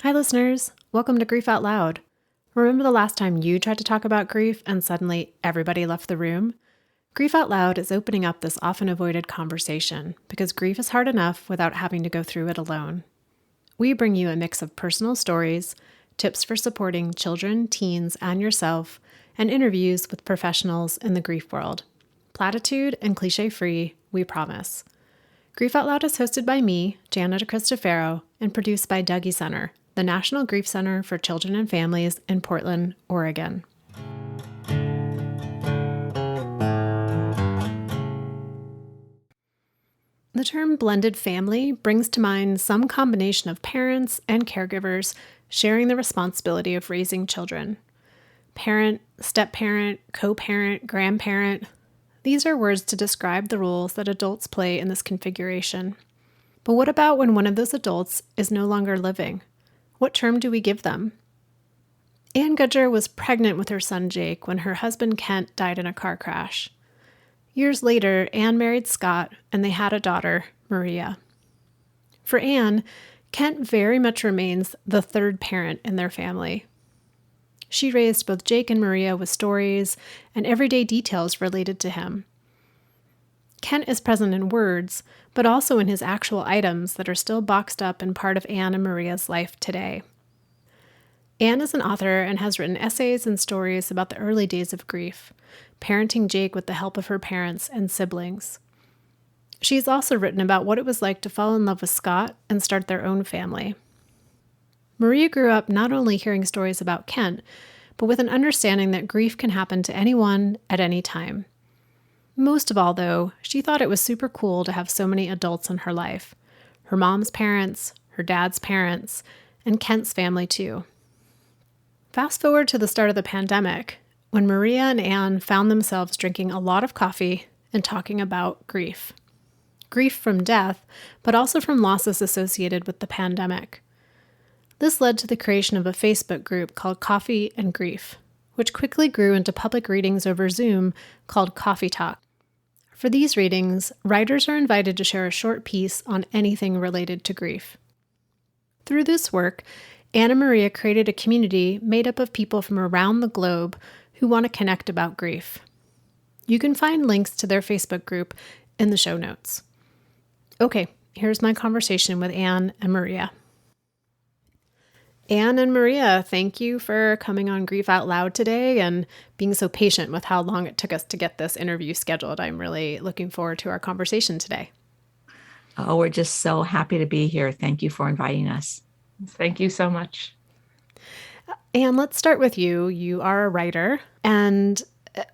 Hi, listeners. Welcome to Grief Out Loud. Remember the last time you tried to talk about grief and suddenly everybody left the room? Grief Out Loud is opening up this often avoided conversation because grief is hard enough without having to go through it alone. We bring you a mix of personal stories, tips for supporting children, teens, and yourself, and interviews with professionals in the grief world. Platitude and cliche-free, we promise. Grief Out Loud is hosted by me, Jana DeCristofaro, and produced by Dougie Center, the National Grief Center for Children and Families in Portland, Oregon. The term blended family brings to mind some combination of parents and caregivers sharing the responsibility of raising children. Parent, step-parent, co-parent, grandparent. These are words to describe the roles that adults play in this configuration. But what about when one of those adults is no longer living? What term do we give them? Anne Gudger was pregnant with her son Jake when her husband Kent died in a car crash. Years later, Anne married Scott, and they had a daughter, Maria. For Anne, Kent very much remains the third parent in their family. She raised both Jake and Maria with stories and everyday details related to him. Kent is present in words, but also in his actual items that are still boxed up and part of Anne and Maria's life today. Anne is an author and has written essays and stories about the early days of grief, parenting Jake with the help of her parents and siblings. She's also written about what it was like to fall in love with Scott and start their own family. Maria grew up not only hearing stories about Kent, but with an understanding that grief can happen to anyone at any time. Most of all, though, she thought it was super cool to have so many adults in her life. Her mom's parents, her dad's parents, and Kent's family too. Fast forward to the start of the pandemic, when Maria and Anne found themselves drinking a lot of coffee and talking about grief. Grief from death, but also from losses associated with the pandemic. This led to the creation of a Facebook group called Coffee and Grief, which quickly grew into public readings over Zoom called Coffee Talk. For these readings, writers are invited to share a short piece on anything related to grief. Through this work, Anne and Maria created a community made up of people from around the globe who want to connect about grief. You can find links to their Facebook group in the show notes. Okay, here's my conversation with Anne and Maria. Anne and Maria, thank you for coming on Grief Out Loud today and being so patient with how long it took us to get this interview scheduled. I'm really looking forward to our conversation today. Oh, we're just so happy to be here. Thank you for inviting us. Thank you so much. Anne, let's start with you. You are a writer, and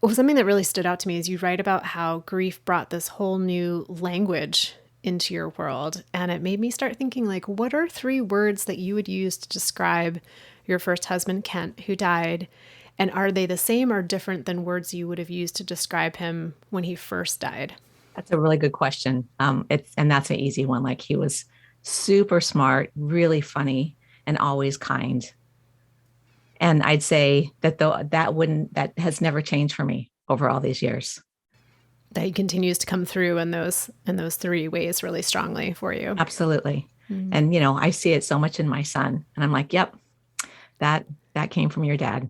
something that really stood out to me is you write about how grief brought this whole new language into your world. And it made me start thinking, like, what are 3 words that you would use to describe your first husband, Kent, who died? And are they the same or different than words you would have used to describe him when he first died? That's a really good question. And that's an easy one. Like, he was super smart, really funny, and always kind. And I'd say that that has never changed for me over all these years. That he continues to come through in those 3 ways really strongly for you. Absolutely. Mm-hmm. And, I see it so much in my son, and I'm like, yep, that came from your dad.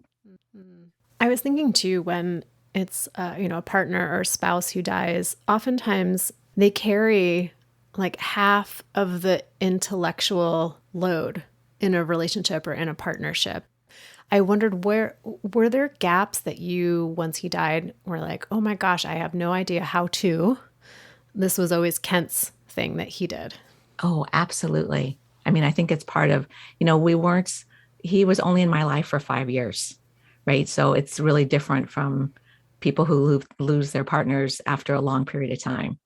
I was thinking too, when it's, a partner or spouse who dies, oftentimes they carry like half of the intellectual load in a relationship or in a partnership. I wondered, were there gaps that you, once he died, were like, oh my gosh, I have no idea how to. This was always Kent's thing that he did. Oh, absolutely. I mean, I think it's part of, he was only in my life for 5 years, right? So it's really different from people who lose their partners after a long period of time.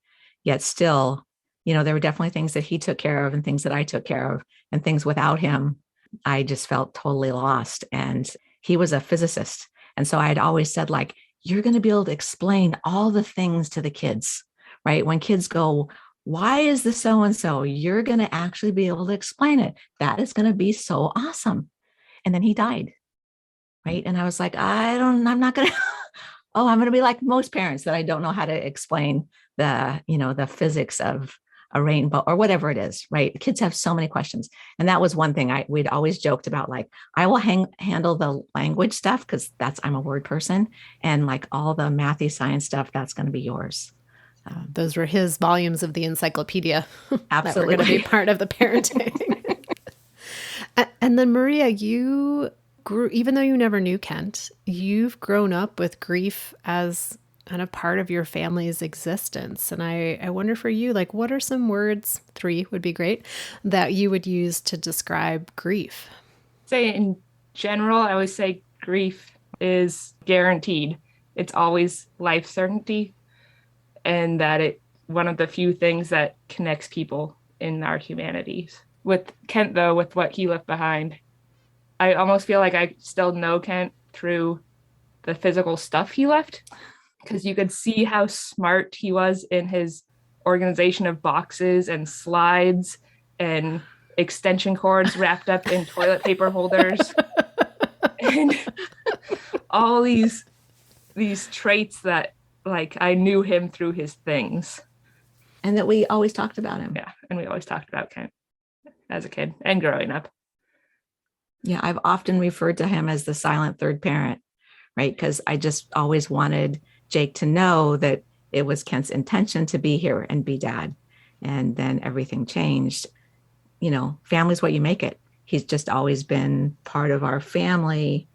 Yet still, there were definitely things that he took care of and things that I took care of, and things without him I just felt totally lost. And he was a physicist. And so I had always said, like, you're going to be able to explain all the things to the kids, right? When kids go, why is this so-and-so? You're going to actually be able to explain it. That is going to be so awesome. And then he died, right? And I was like, I'm not going to, I'm going to be like most parents that I don't know how to explain the physics of a rainbow or whatever it is, right? Kids have so many questions. And that was one thing we'd always joked about, like, I will handle the language stuff because I'm a word person. And like all the mathy science stuff, that's going to be yours. Those were his volumes of the encyclopedia that were Absolutely. going to be part of the parenting. And then Maria, you grew, even though you never knew Kent, you've grown up with grief as kind of part of your family's existence. And I wonder for you, like, what are some words, 3 would be great, that you would use to describe grief? Say in general, I always say grief is guaranteed. It's always life certainty. And that one of the few things that connects people in our humanities. With Kent, though, with what he left behind, I almost feel like I still know Kent through the physical stuff he left, because you could see how smart he was in his organization of boxes and slides and extension cords wrapped up in toilet paper holders and all these traits that, like, I knew him through his things. And that we always talked about him. Yeah, and we always talked about Kent as a kid and growing up. Yeah, I've often referred to him as the silent third parent, right? Because I just always wanted Jake to know that it was Kent's intention to be here and be dad. And then everything changed. You know, family's what you make it. He's just always been part of our family.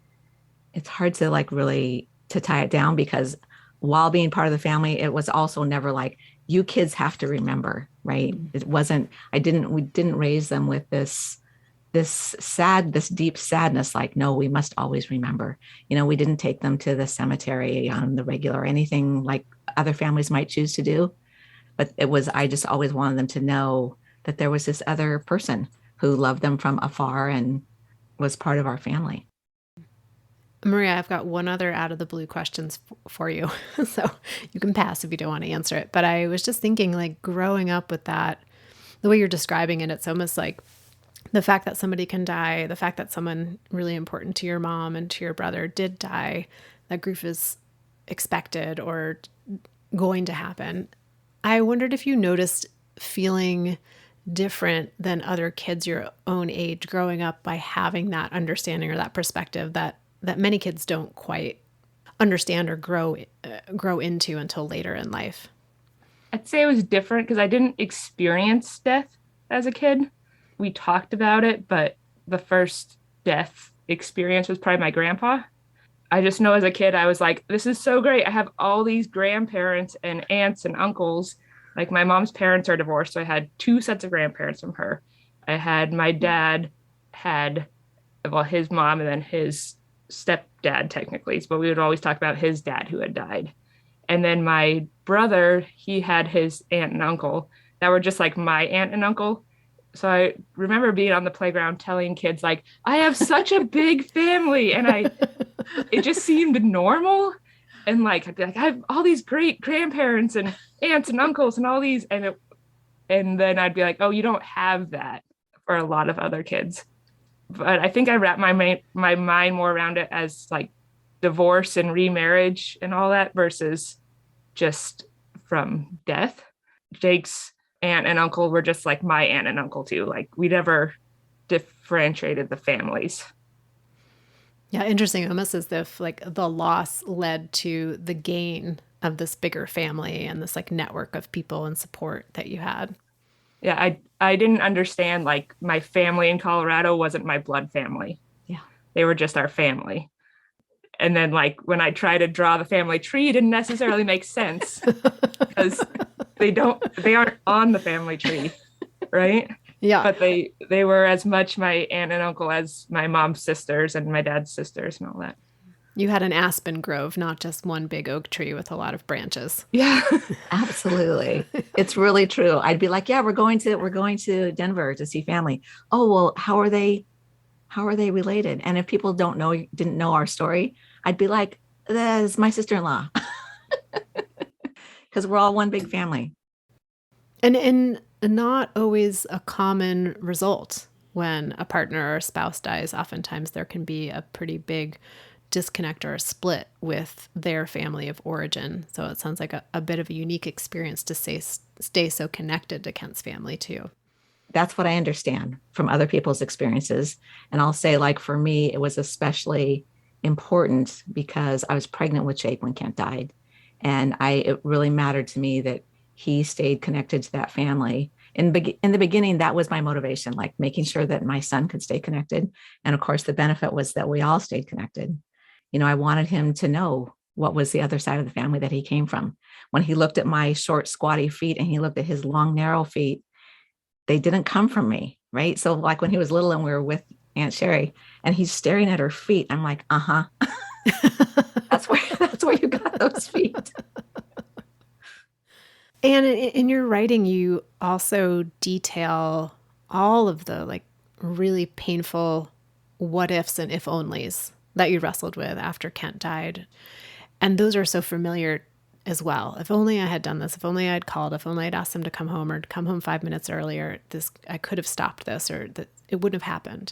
It's hard to like really to tie it down, because while being part of the family, it was also never like, you kids have to remember, right? It wasn't, we didn't raise them with this deep sadness, like, no, we must always remember. You know, we didn't take them to the cemetery on the regular or anything like other families might choose to do. But I just always wanted them to know that there was this other person who loved them from afar and was part of our family. Maria, I've got one other out of the blue questions for you. So you can pass if you don't want to answer it. But I was just thinking, like, growing up with that, the way you're describing it, it's almost like the fact that somebody can die, the fact that someone really important to your mom and to your brother did die, that grief is expected or going to happen. I wondered if you noticed feeling different than other kids your own age growing up by having that understanding or that perspective that many kids don't quite understand or grow into until later in life. I'd say it was different because I didn't experience death as a kid. We talked about it, but the first death experience was probably my grandpa. I just know as a kid, I was like, this is so great. I have all these grandparents and aunts and uncles. Like, my mom's parents are divorced, so I had 2 sets of grandparents from her. I had my dad had, well, his mom and then his stepdad technically, but we would always talk about his dad who had died. And then my brother, he had his aunt and uncle that were just like my aunt and uncle. So I remember being on the playground telling kids, like, I have such a big family. And it just seemed normal. And like, I'd be like, I have all these great grandparents and aunts and uncles and all these. And then I'd be like, oh, you don't have that for a lot of other kids. But I think I wrapped my mind more around it as like divorce and remarriage and all that versus just from death. Jake's aunt and uncle were just like my aunt and uncle too. Like, we never differentiated the families. Yeah, interesting. Almost as if like the loss led to the gain of this bigger family and this like network of people and support that you had. Yeah, I didn't understand, like, my family in Colorado wasn't my blood family. Yeah. They were just our family. And then, like, when I try to draw the family tree, it didn't necessarily make sense because they aren't on the family tree, right? Yeah. But they were as much my aunt and uncle as my mom's sisters and my dad's sisters and all that. You had an aspen grove, not just one big oak tree with a lot of branches. Yeah. Absolutely. It's really true. I'd be like, yeah, we're going to Denver to see family. Oh, well, how are they related? And if people didn't know our story, I'd be like, that's my sister-in-law. Because we're all one big family. And not always a common result when a partner or a spouse dies. Oftentimes there can be a pretty big disconnect or a split with their family of origin. So it sounds like a bit of a unique experience to stay so connected to Kent's family too. That's what I understand from other people's experiences. And I'll say, like, for me, it was especially important because I was pregnant with Jake when Kent died. And it really mattered to me that he stayed connected to that family. In the beginning, that was my motivation, like making sure that my son could stay connected. And of course, the benefit was that we all stayed connected. I wanted him to know what was the other side of the family that he came from. When he looked at my short, squatty feet and he looked at his long, narrow feet, they didn't come from me, right? So like when he was little and we were with Aunt Sherry and he's staring at her feet, I'm like, that's where you got those feet. And in your writing, you also detail all of the like really painful what ifs and if onlys that you wrestled with after Kent died. And those are so familiar as well. If only I had done this, if only I had called, if only I'd asked him to come home or to come home 5 minutes earlier, I could have stopped this, or that it wouldn't have happened.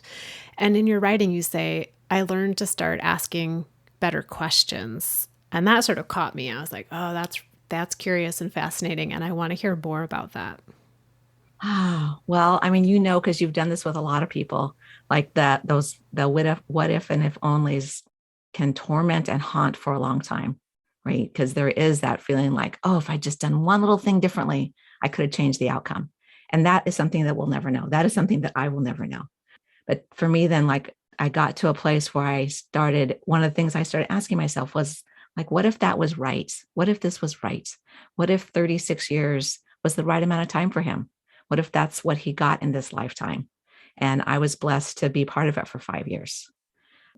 And in your writing, you say, I learned to start asking better questions. And that sort of caught me. I was like, oh, that's curious and fascinating. And I want to hear more about that. Oh, well, I mean, because you've done this with a lot of people, like the what if and if onlys can torment and haunt for a long time, right? Because there is that feeling like, oh, if I just done one little thing differently, I could have changed the outcome. And that is something that we'll never know. That is something that I will never know. But for me, then, like, I got to a place where one of the things I started asking myself was like, what if that was right? What if this was right? What if 36 years was the right amount of time for him? What if that's what he got in this lifetime? And I was blessed to be part of it for 5 years.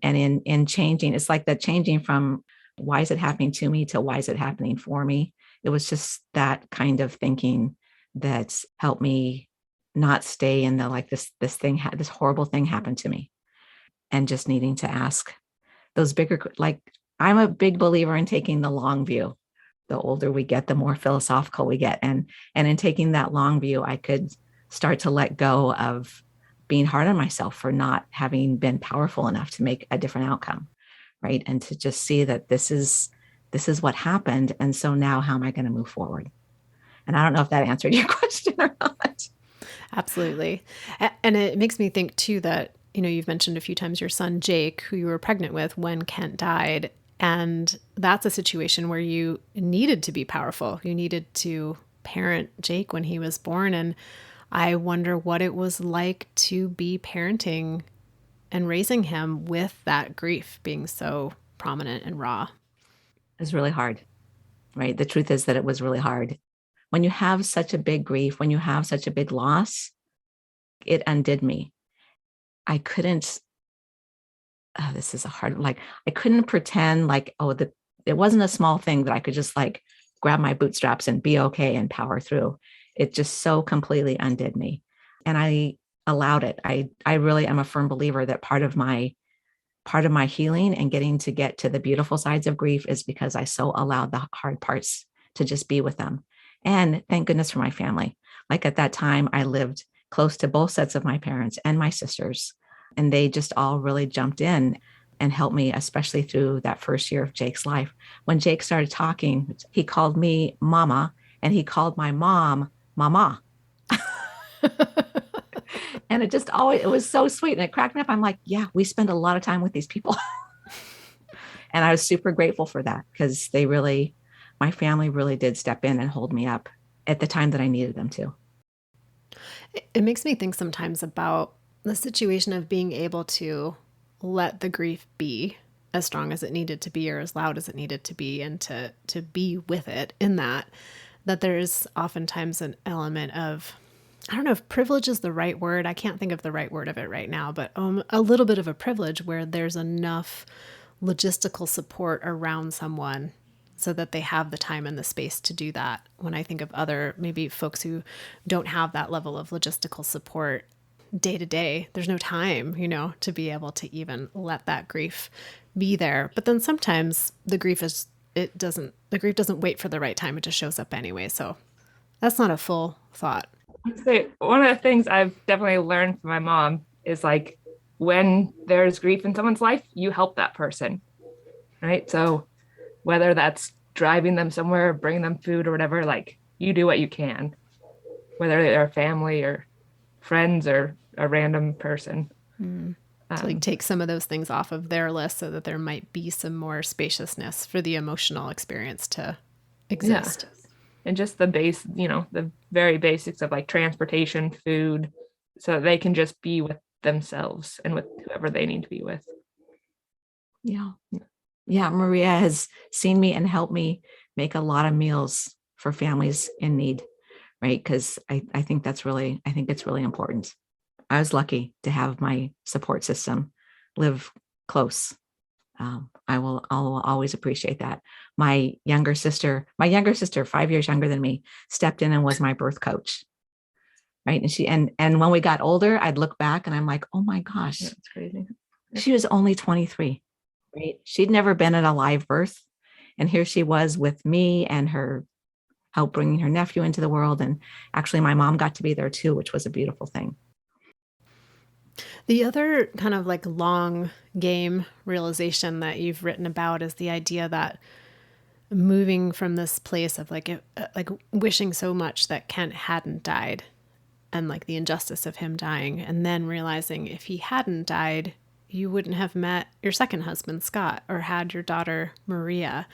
And in changing, it's like that changing from why is it happening to me to why is it happening for me? It was just that kind of thinking that helped me not stay in the like this horrible thing happened to me, and just needing to ask those bigger, like, I'm a big believer in taking the long view. The older we get, the more philosophical we get. And in taking that long view, I could start to let go of being hard on myself for not having been powerful enough to make a different outcome, right? And to just see that this is what happened. And so now how am I going to move forward? And I don't know if that answered your question or not. Absolutely. And it makes me think too that, you've mentioned a few times your son, Jake, who you were pregnant with when Kent died. And that's a situation where you needed to be powerful. You needed to parent Jake when he was born. And I wonder what it was like to be parenting and raising him with that grief being so prominent and raw. It was really hard, right? The truth is that it was really hard. When you have such a big grief, when you have such a big loss, it undid me. I couldn't, this is a hard, like, I couldn't pretend like, it wasn't a small thing that I could just like grab my bootstraps and be okay and power through. It just so completely undid me. And I allowed it. I really am a firm believer that part of my healing and getting to get to the beautiful sides of grief is because I so allowed the hard parts to just be with them. And thank goodness for my family. Like at that time, I lived close to both sets of my parents and my sisters, and they just all really jumped in and helped me, especially through that first year of Jake's life. When Jake started talking, he called me Mama, and he called my mom Mama. And it was so sweet. And it cracked me up. I'm like, yeah, we spend a lot of time with these people. And I was super grateful for that because my family really did step in and hold me up at the time that I needed them to. It makes me think sometimes about the situation of being able to let the grief be as strong as it needed to be or as loud as it needed to be, and to be with it in that there's oftentimes an element of, I don't know if privilege is the right word. I can't think of the right word of it right now, but a little bit of a privilege where there's enough logistical support around someone so that they have the time and the space to do that. When I think of other maybe folks who don't have that level of logistical support day to day, there's no time, to be able to even let that grief be there. But then sometimes the grief doesn't wait for the right time. It just shows up anyway. So that's not a full thought. I'd say one of the things I've definitely learned from my mom is like, when there's grief in someone's life, you help that person. right? So whether that's driving them somewhere, bringing them food or whatever, like you do what you can, whether they're family or friends or a random person. To like take some of those things off of their list so that there might be some more spaciousness for the emotional experience to Yeah. exist. And just the base, the very basics of like transportation, food, so that they can just be with themselves and with whoever they need to be with. Yeah. Yeah. Maria has seen me and helped me make a lot of meals for families in need, right? Because I think it's really important. I was lucky to have my support system live close. I'll always appreciate that. My younger sister, 5 years younger than me, stepped in and was my birth coach. Right. And when we got older, I'd look back and I'm like, oh my gosh, That's crazy. she was only 23. Right. She'd never been at a live birth. And here she was with me and her help bringing her nephew into the world. And actually my mom got to be there too, which was a beautiful thing. The other kind of like long game realization that you've written about is the idea that moving from this place of like wishing so much that Kent hadn't died and like the injustice of him dying, and then realizing if he hadn't died, you wouldn't have met your second husband, Scott, or had your daughter, Maria.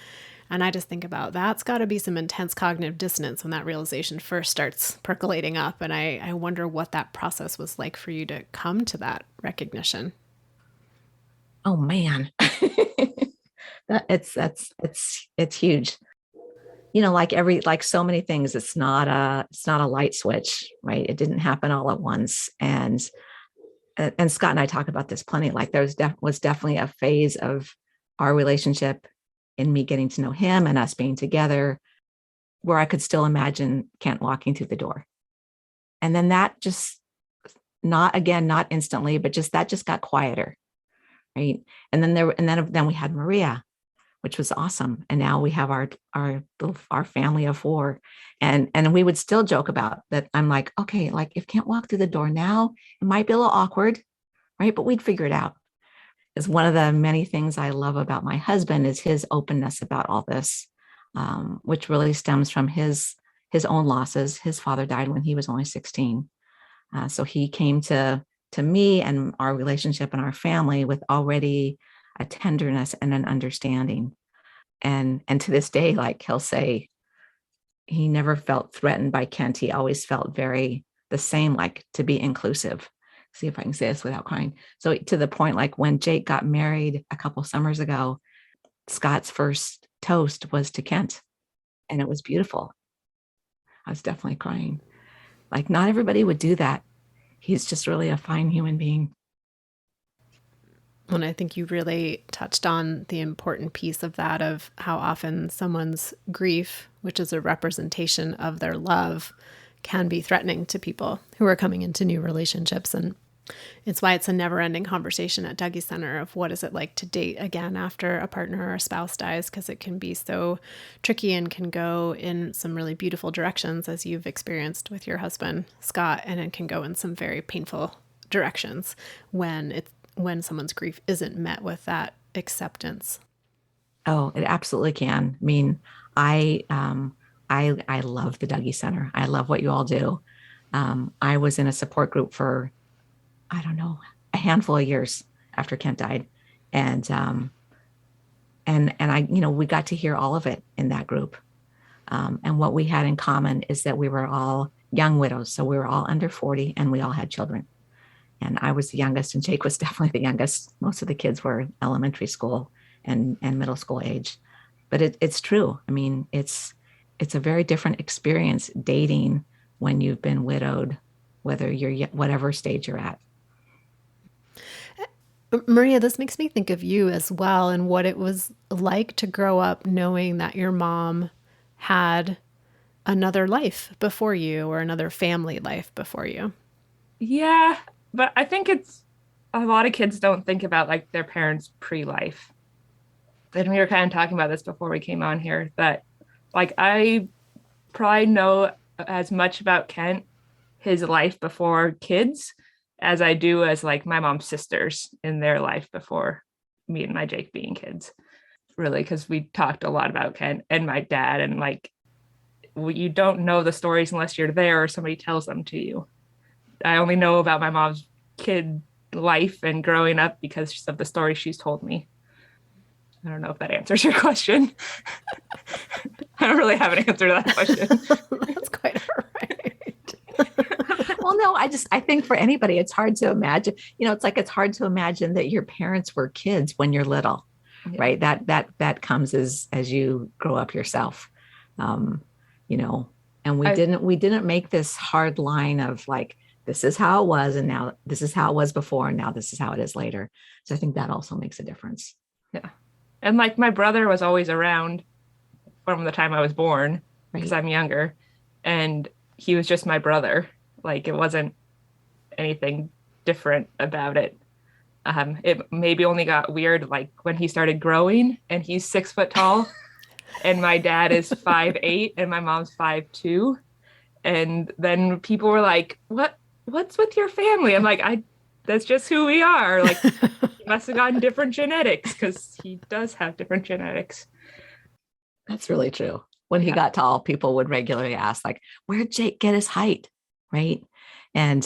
And I just think about that's got to be some intense cognitive dissonance when that realization first starts percolating up. And I wonder what that process was like for you to come to that recognition. Oh man. It's huge. Like so many things, it's not a light switch, right? It didn't happen all at once. And Scott and I talk about this plenty. Like there was definitely a phase of our relationship and me getting to know him and us being together where I could still imagine Kent walking through the door. And then that just not instantly, but that just got quieter. Right. And then we had Maria, which was awesome. And now we have our family of 4. And we would still joke about that. I'm like, okay, like if Kent walk through the door now, it might be a little awkward, right? But we'd figure it out. Is one of the many things I love about my husband is his openness about all this, which really stems from his own losses. His father died when he was only 16. So he came to me and our relationship and our family with already a tenderness and an understanding. And to this day, like he'll say, he never felt threatened by Kent. He always felt very the same, like to be inclusive. See if I can say this without crying. So to the point, like when Jake got married a couple summers ago, Scott's first toast was to Kent. And it was beautiful. I was definitely crying. Like not everybody would do that. He's just really a fine human being. And I think you really touched on the important piece of that, of how often someone's grief, which is a representation of their love, can be threatening to people who are coming into new relationships. And it's why it's a never-ending conversation at Dougie Center of what is it like to date again after a partner or a spouse dies, because it can be so tricky and can go in some really beautiful directions, as you've experienced with your husband, Scott, and it can go in some very painful directions when someone's grief isn't met with that acceptance. Oh, it absolutely can. I mean, I love the Dougie Center. I love what you all do. I was in a support group for, I don't know, a handful of years after Kent died. And I, we got to hear all of it in that group. And what we had in common is that we were all young widows. So we were all under 40 and we all had children. And I was the youngest and Jake was definitely the youngest. Most of the kids were elementary school and middle school age. But it's true. I mean, it's a very different experience dating when you've been widowed, whether you're whatever stage you're at. Maria, this makes me think of you as well and what it was like to grow up knowing that your mom had another life before you, or another family life before you. Yeah, but I think it's a lot of kids don't think about like their parents pre-life. And we were kind of talking about this before we came on here, that like I probably know as much about Kent, his life before kids, as I do as like my mom's sisters in their life before me and my Jake being kids. really, because we talked a lot about Ken and my dad, and like you don't know the stories unless you're there or somebody tells them to you. I only know about my mom's kid life and growing up because of the stories she's told me. I don't know if that answers your question. I don't really have an answer to that question. That's quite all right. Well, no, I think for anybody, it's hard to imagine, it's like, it's hard to imagine that your parents were kids when you're little, right? That comes as you grow up yourself. And we didn't make this hard line of like, this is how it was. And now this is how it was before. And now this is how it is later. So I think that also makes a difference. Yeah. And like my brother was always around from the time I was born because I'm younger, and he was just my brother. Like it wasn't anything different about it. It maybe only got weird like when he started growing and he's 6 foot tall and my dad is 5'8" and my mom's 5'2". And then people were like, what's with your family? I'm like, that's just who we are. Like he must have gotten different genetics because he does have different genetics. That's really true. When he got tall, people would regularly ask, like, where'd Jake get his height? Right. And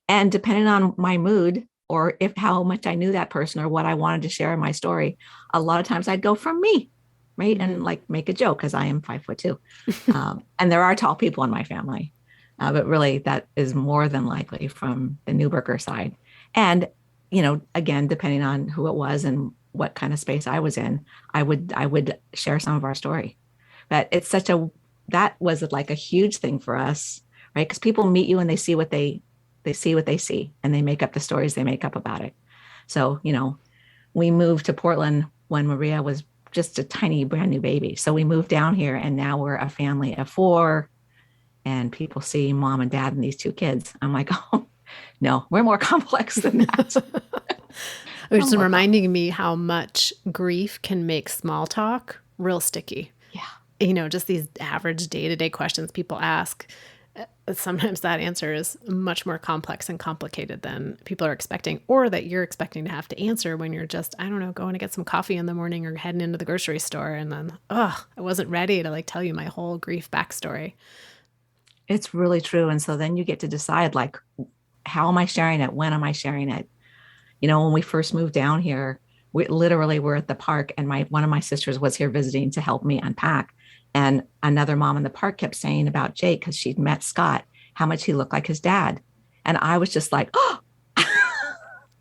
depending on my mood or how much I knew that person or what I wanted to share in my story, a lot of times I'd go from me. Right. And like make a joke because I am 5'2". And there are tall people in my family. But really that is more than likely from the Newberger side. And, again, depending on who it was and what kind of space I was in, I would share some of our story. But that was like a huge thing for us, right? Because people meet you and they see what they see and they make up the stories they make up about it. So, we moved to Portland when Maria was just a tiny brand new baby. So we moved down here and now we're a family of 4 and people see mom and dad and these 2 kids. I'm like, oh no, we're more complex than that. Which is reminding me how much grief can make small talk real sticky. Yeah. Just these average day-to-day questions people ask. Sometimes that answer is much more complex and complicated than people are expecting, or that you're expecting to have to answer when you're just, I don't know, going to get some coffee in the morning or heading into the grocery store. And then, I wasn't ready to like tell you my whole grief backstory. It's really true. And so then you get to decide like, how am I sharing it? When am I sharing it? When we first moved down here, we literally were at the park and one of my sisters was here visiting to help me unpack. And another mom in the park kept saying about Jake, because she'd met Scott, how much he looked like his dad. And I was just like, oh,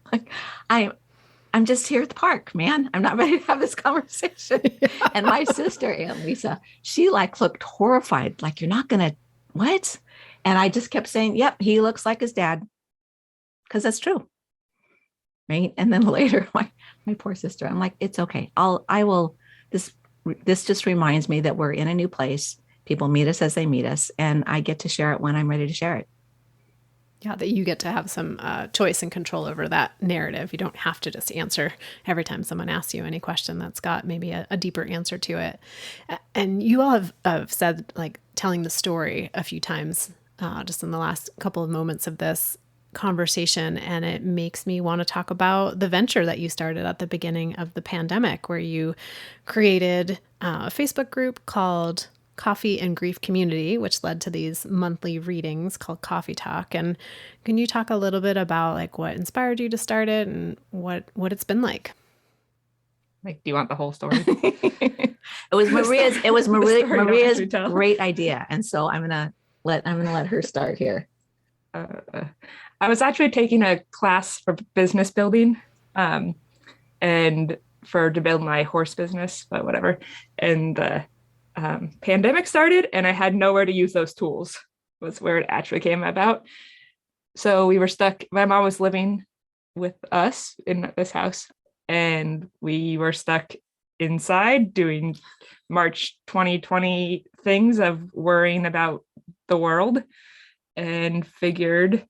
like, I'm just here at the park, man. I'm not ready to have this conversation. Yeah. And my sister, Aunt Lisa, she like looked horrified. Like, you're not going to, what? And I just kept saying, yep, he looks like his dad. Because that's true. Right. And then later, my poor sister, I'm like, it's okay. This just reminds me that we're in a new place. People meet us as they meet us, and I get to share it when I'm ready to share it. Yeah, that you get to have some choice and control over that narrative. You don't have to just answer every time someone asks you any question that's got maybe a deeper answer to it. And you all have said like telling the story a few times just in the last couple of moments of this conversation. And it makes me want to talk about the venture that you started at the beginning of the pandemic, where you created a Facebook group called Coffee and Grief Community, which led to these monthly readings called Coffee Talk. And can you talk a little bit about like what inspired you to start it and what it's been like? Like, do you want the whole story? It was Maria's great idea. And so I'm going to let her start here. I was actually taking a class for business building, and to build my horse business, but whatever. And the pandemic started, and I had nowhere to use those tools. Was where it actually came about. So we were stuck. My mom was living with us in this house, and we were stuck inside doing March 2020 things of worrying about the world, and figured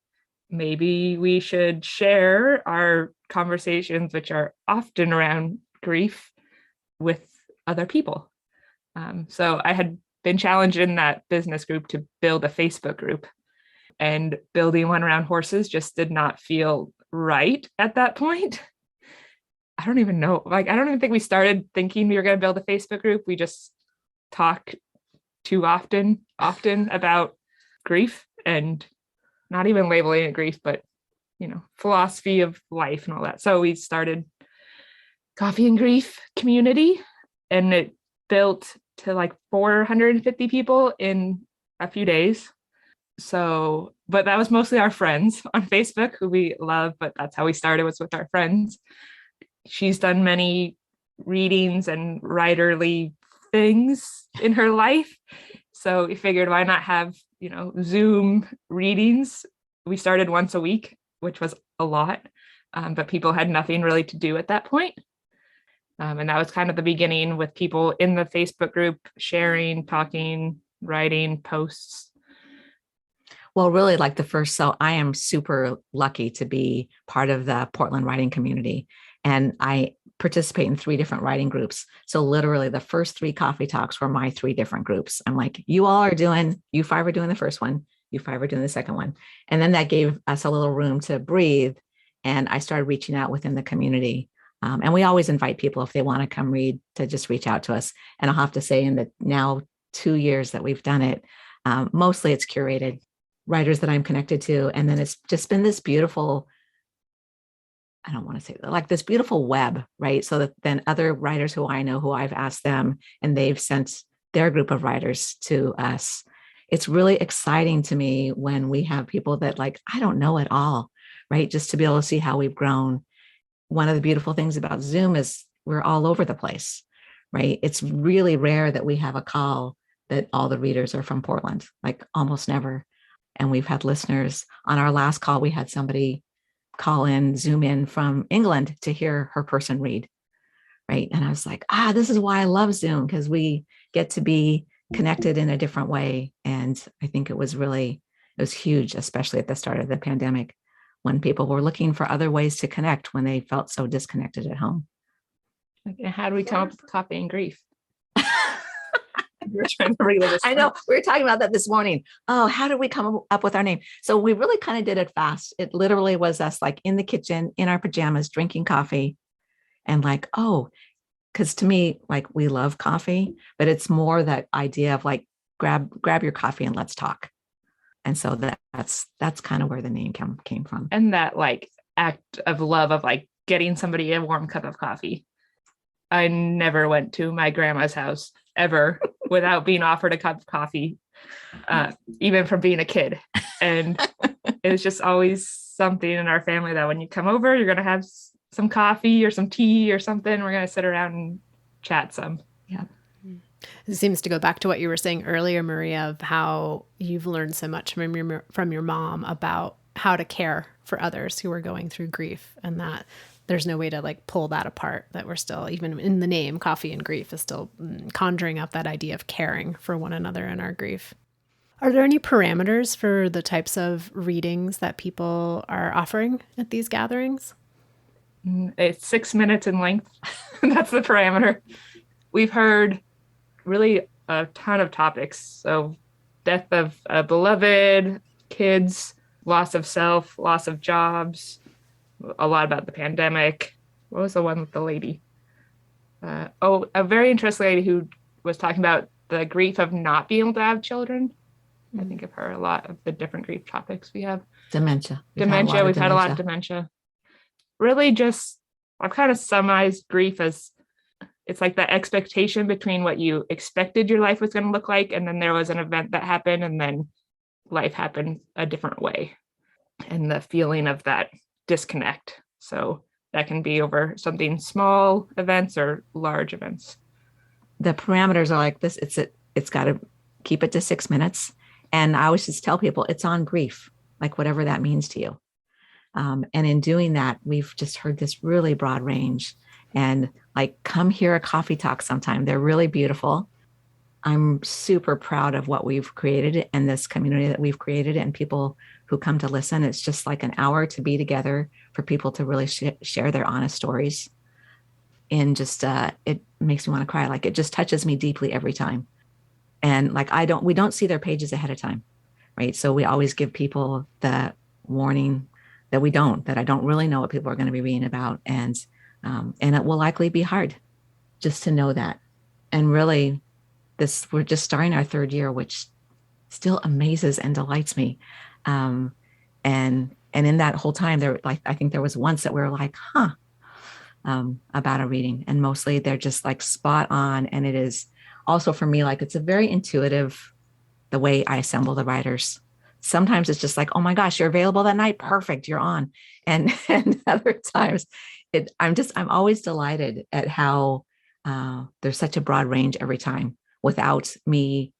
maybe we should share our conversations, which are often around grief, with other people. So I had been challenged in that business group to build a Facebook group, and building one around horses just did not feel right at that point. I don't even know. Like, I don't even think we started thinking we were going to build a Facebook group. We just talk too often about grief, and not even labeling it grief, but, philosophy of life and all that. So we started Coffee and Grief community, and it built to like 450 people in a few days. So, but that was mostly our friends on Facebook who we love, but that's how we started, was with our friends. She's done many readings and writerly things in her life. So we figured, why not have, Zoom readings? We started once a week, which was a lot, but people had nothing really to do at that point. And that was kind of the beginning, with people in the Facebook group sharing, talking, writing posts. Well, really, like so I am super lucky to be part of the Portland writing community. And I participate in 3 different writing groups. So literally the first 3 coffee talks were my 3 different groups. I'm like, you 5 are doing the first one, you 5 are doing the second one. And then that gave us a little room to breathe. And I started reaching out within the community. And we always invite people, if they want to come read, to just reach out to us. And I'll have to say, in the now 2 years that we've done it, mostly it's curated writers that I'm connected to. And then it's just been this beautiful, I don't want to say that, like this beautiful web, right? So that then other writers who I know, who I've asked them, and they've sent their group of writers to us. It's really exciting to me when we have people that, like, I don't know at all, right? Just to be able to see how we've grown. One of the beautiful things about Zoom is we're all over the place, right? It's really rare that we have a call that all the readers are from Portland, like almost never. And we've had listeners. On our last call, we had somebody call in, Zoom in from England to hear her person read, right? And I was like, this is why I love Zoom, because we get to be connected in a different way. And I think it was huge, especially at the start of the pandemic, when people were looking for other ways to connect when they felt so disconnected at home. And how do we come up with Coffee and Grief? We're trying to relive this. I know, we were talking about that this morning. Oh, how did we come up with our name? So we really kind of did it fast. It literally was us, like, in the kitchen, in our pajamas, drinking coffee. And like, because to me, like, we love coffee, but it's more that idea of like, grab your coffee and let's talk. And so that's kind of where the name came from. And that, like, act of love of, like, getting somebody a warm cup of coffee. I never went to my grandma's house ever without being offered a cup of coffee, even from being a kid. And it was just always something in our family that when you come over, you're going to have some coffee or some tea or something. We're going to sit around and chat some. Yeah. It seems to go back to what you were saying earlier, Maria, of how you've learned so much from your mom about how to care for others who are going through grief, and that there's no way to, like, pull that apart, that we're still, even in the name, Coffee and Grief is still conjuring up that idea of caring for one another in our grief. Are there any parameters for the types of readings that people are offering at these gatherings? It's 6 minutes in length. That's the parameter. We've heard really a ton of topics. So death of a beloved, kids, loss of self, loss of jobs, a lot about the pandemic. What was the one with the lady? A very interesting lady who was talking about the grief of not being able to have children. I think of her a lot, of the different grief topics we have. Dementia. We've had a lot of dementia. Really, just, I've kind of summarized grief as, it's like the expectation between what you expected your life was going to look like, and then there was an event that happened, and then life happened a different way. And the feeling of that disconnect. So that can be over something small events or large events. The parameters are like this. It's got to keep it to 6 minutes. And I always just tell people it's on grief, like whatever that means to you. And in doing that, we've just heard this really broad range. And like, come hear a coffee talk sometime. They're really beautiful. I'm super proud of what we've created and this community that we've created, and people who come to listen. It's just like an hour to be together for people to really share their honest stories. And just, it makes me want to cry. Like, it just touches me deeply every time. And like, we don't see their pages ahead of time, right? So we always give people the warning that I don't really know what people are going to be reading about. And And it will likely be hard just to know that. And really, we're just starting our third year, which still amazes and delights me. And in that whole time, I think there was once that we were like, about a reading, and mostly they're just like spot on. And it is also for me, like, it's a very intuitive, the way I assemble the writers. Sometimes it's just like, oh my gosh, you're available that night. Perfect. You're on. And other times I'm always delighted at how there's such a broad range every time without me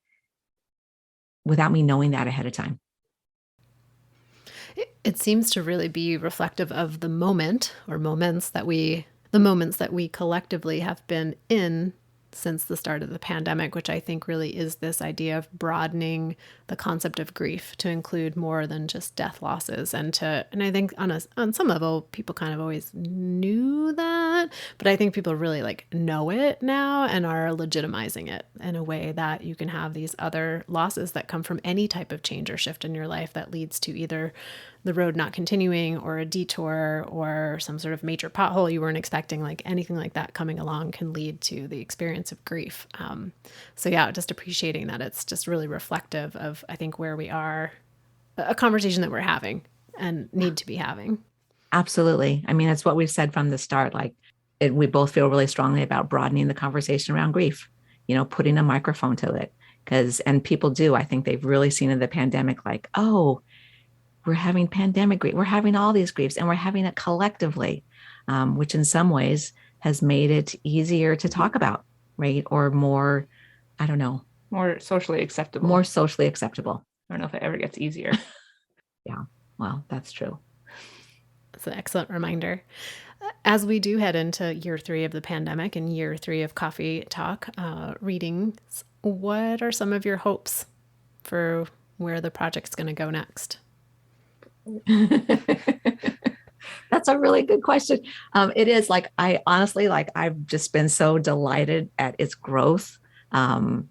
knowing that ahead of time. It seems to really be reflective of the moment or the moments that we collectively have been in since the start of the pandemic, which I think really is this idea of broadening the concept of grief to include more than just death losses. And I think on some level, people kind of always knew that, but I think people really like know it now and are legitimizing it in a way that you can have these other losses that come from any type of change or shift in your life that leads to either the road not continuing or a detour or some sort of major pothole you weren't expecting. Like anything like that coming along can lead to the experience of grief. So yeah, just appreciating that it's just really reflective of, I think, where we are, a conversation that we're having and need to be having. Absolutely. I mean, it's what we've said from the start. Like, we both feel really strongly about broadening the conversation around grief, putting a microphone to it. And people do, I think they've really seen in the pandemic, like, oh, we're having pandemic grief. We're having all these griefs and we're having it collectively, which in some ways has made it easier to talk about, right? Or more, I don't know. More socially acceptable. I don't know if it ever gets easier. Yeah, well, that's true. That's an excellent reminder. As we do head into year 3 of the pandemic and year 3 of Coffee Talk readings, what are some of your hopes for where the project's going to go next? That's a really good question. It is, like, I honestly, like, I've just been so delighted at its growth. And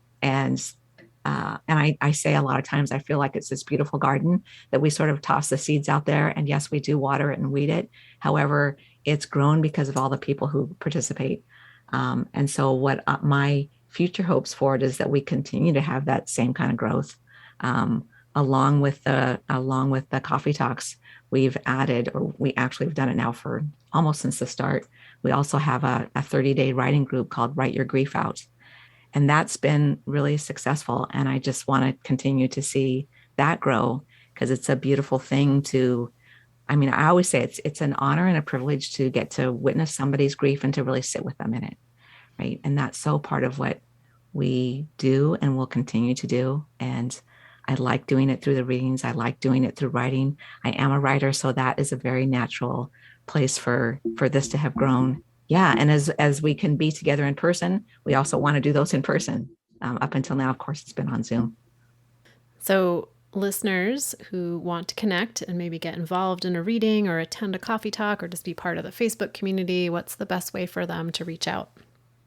I say a lot of times, I feel like it's this beautiful garden that we sort of toss the seeds out there. And yes, we do water it and weed it. However, it's grown because of all the people who participate. And so what my future hopes for it is that we continue to have that same kind of growth. Along with the coffee talks, we've added, or we actually have done it now for almost since the start. We also have a 30-day writing group called Write Your Grief Out. And that's been really successful. And I just want to continue to see that grow, because it's a beautiful thing I always say it's an honor and a privilege to get to witness somebody's grief and to really sit with them in it. Right. And that's so part of what we do and will continue to do. And I like doing it through the readings. I like doing it through writing. I am a writer, so that is a very natural place for this to have grown. Yeah, and as we can be together in person, we also want to do those in person. Up until now, of course, it's been on Zoom. So listeners who want to connect and maybe get involved in a reading or attend a coffee talk or just be part of the Facebook community, what's the best way for them to reach out?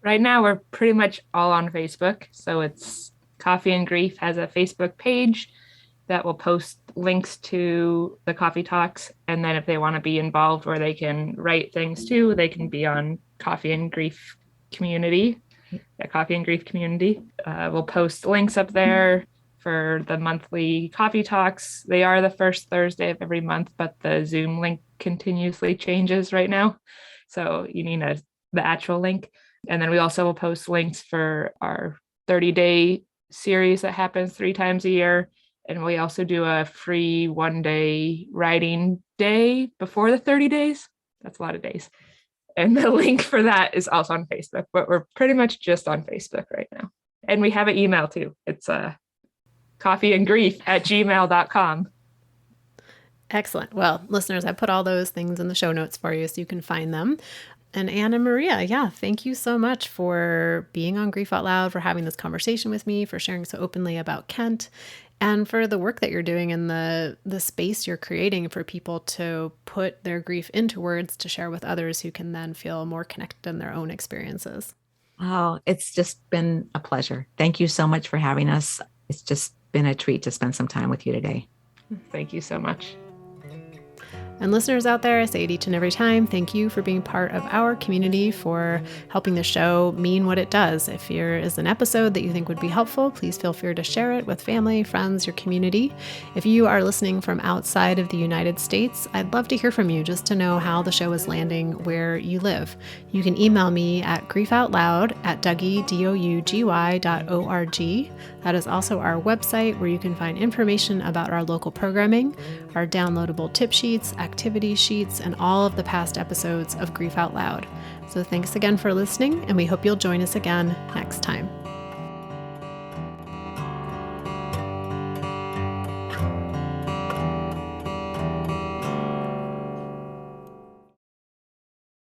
Right now, we're pretty much all on Facebook. So it's Coffee and Grief has a Facebook page that will post links to the coffee talks. And then if they want to be involved where they can write things too, they can be on Coffee and Grief community. Yeah, Coffee and Grief community. We'll post links up there for the monthly coffee talks. They are the first Thursday of every month, but the Zoom link continuously changes right now. So you need the actual link. And then we also will post links for our 30-day series that happens 3 times a year. And we also do a free 1-day writing day before the 30 days. That's a lot of days. And the link for that is also on Facebook, but we're pretty much just on Facebook right now. And we have an email too. It's coffeeandgrief@gmail.com. Excellent. Well, listeners, I put all those things in the show notes for you so you can find them. And Anne and Maria, yeah, thank you so much for being on Grief Out Loud, for having this conversation with me, for sharing so openly about Kent, and for the work that you're doing and the space you're creating for people to put their grief into words to share with others who can then feel more connected in their own experiences. Oh, it's just been a pleasure. Thank you so much for having us. It's just been a treat to spend some time with you today. Thank you so much. And listeners out there, I say it each and every time, thank you for being part of our community, for helping the show mean what it does. If there is an episode that you think would be helpful, please feel free to share it with family, friends, your community. If you are listening from outside of the United States, I'd love to hear from you just to know how the show is landing where you live. You can email me at griefoutloud@dougy.org. That is also our website where you can find information about our local programming, our downloadable tip sheets, activity sheets, and all of the past episodes of Grief Out Loud. So thanks again for listening, and we hope you'll join us again next time.